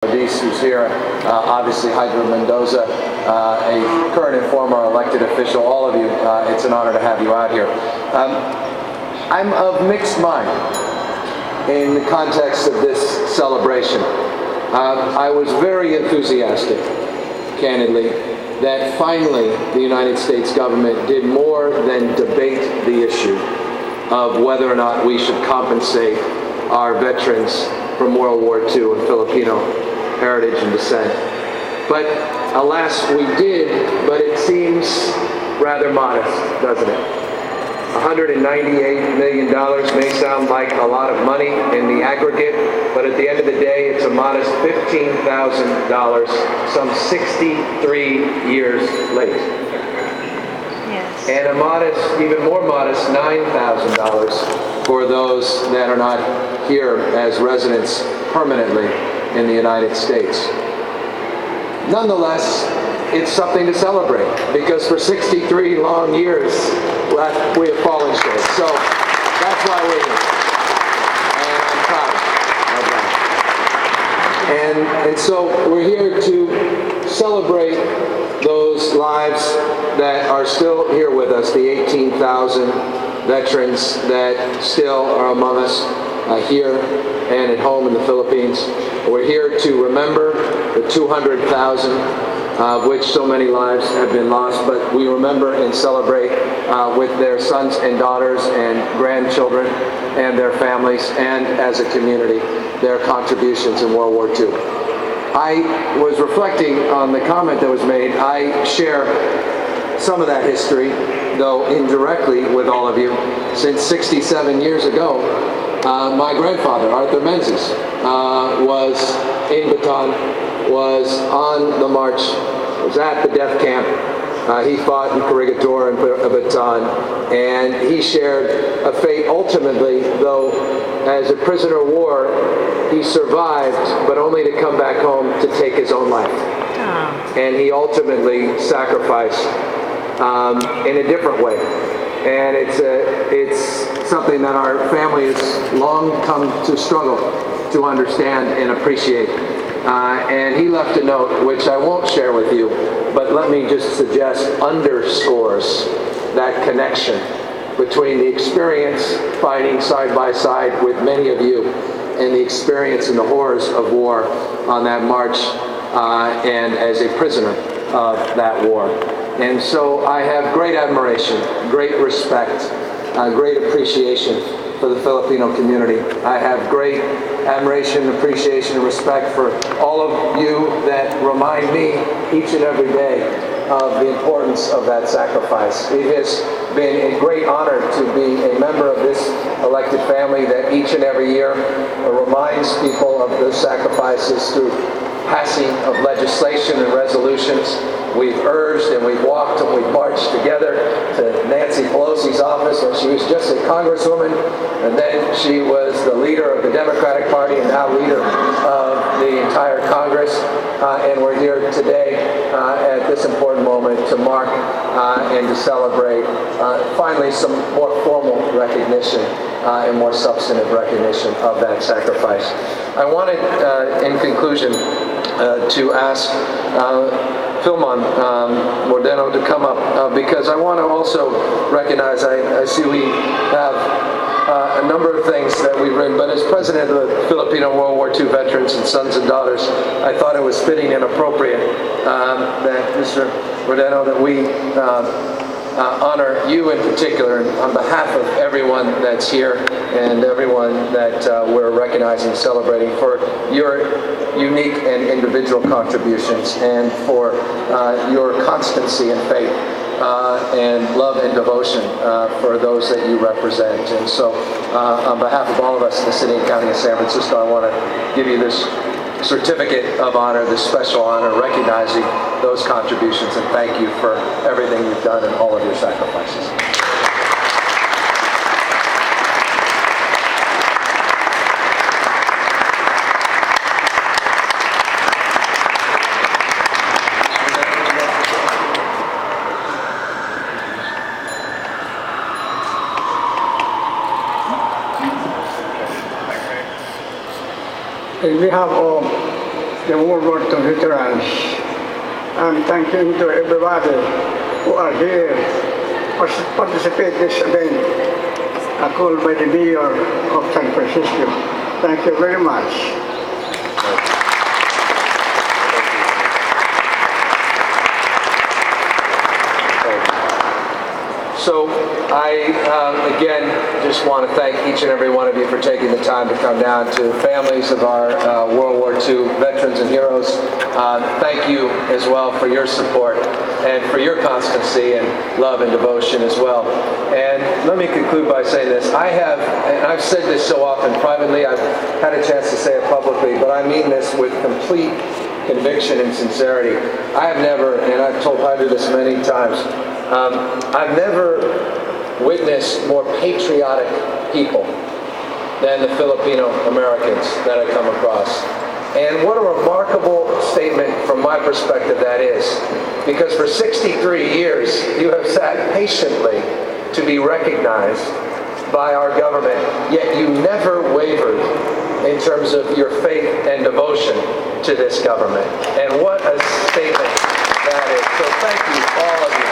Who's here, obviously Hydra Mendoza, a current and former elected official, all of you, it's an honor to have you out here. I'm of mixed mind in the context of this celebration. I was very enthusiastic, candidly, that finally the United States government did more than debate the issue of whether or not we should compensate our veterans from World War II and Filipino heritage and descent. But alas, we did, but it seems rather modest, doesn't it? $198 million may sound like a lot of money in the aggregate, but at the end of the day, it's a modest $15,000, some 63 years late. Yes. And a modest, even more modest, $9,000 for those that are not here as residents permanently in the United States. Nonetheless, it's something to celebrate because for 63 long years we have fallen short. So that's why we're here. And I'm proud of that. And so we're here to celebrate those lives that are still here with us, the 18,000 veterans that still are among us here and at home in the Philippines. We're here to remember the 200,000 of which so many lives have been lost, but we remember and celebrate with their sons and daughters and grandchildren and their families and as a community their contributions in World War II. I was reflecting on the comment that was made. I share some of that history, though indirectly with all of you, since 67 years ago. My grandfather, Arthur Menzies, was in Bataan, was on the march, was at the death camp. He fought in Corregidor and Bataan, and he shared a fate ultimately, though as a prisoner of war, he survived, but only to come back home to take his own life. And he ultimately sacrificed in a different way. And it's something that our family has long come to struggle to understand and appreciate. And he left a note, which I won't share with you, but let me just suggest underscores that connection between the experience fighting side by side with many of you and the experience and the horrors of war on that march and as a prisoner of that war. And so I have great admiration, great respect, great appreciation for the Filipino community. I have great admiration, appreciation, and respect for all of you that remind me each and every day of the importance of that sacrifice. It has been a great honor to be a member of this elected family that each and every year reminds people of those sacrifices through passing of legislation and resolutions. We've urged and we've walked and we've marched together to Nancy Pelosi's office when she was just a congresswoman, and then she was the leader of the Democratic Party and now leader of the entire Congress. And we're here today at this important moment to mark and to celebrate finally some more formal recognition and more substantive recognition of that sacrifice. I wanted, in conclusion, to ask Philmon Mordeno to come up because I want to also recognize, I see we have a number of things that we've written, but as president of the Filipino World War II veterans and sons and daughters, I thought it was fitting and appropriate that Mr. Mordeno, that we honor you in particular, and on behalf of everyone that's here and everyone that we're recognizing, celebrating for your unique and individual contributions and for your constancy and faith and love and devotion for those that you represent. And so on behalf of all of us in the city and county of San Francisco, I want to give you this certificate of honor, this special honor, recognizing those contributions, and thank you for everything you've done and all of your sacrifices. In behalf of the World War II veterans. And thank you to everybody who are here participate in this event called by the Mayor of San Francisco. Thank you very much. So I, again, just want to thank each and every one of you for taking the time to come down. To families of our World War II veterans and heroes, thank you as well for your support and for your constancy and love and devotion as well. And let me conclude by saying this. I have, and I've said this so often privately, I've had a chance to say it publicly, but I mean this with complete conviction and sincerity. I have never, and I've told Heidi this many times, I've never witnessed more patriotic people than the Filipino Americans that I come across. And what a remarkable statement from my perspective that is. Because for 63 years, you have sat patiently to be recognized by our government, yet you never wavered in terms of your faith and devotion to this government. And what a statement that is. So thank you, all of you.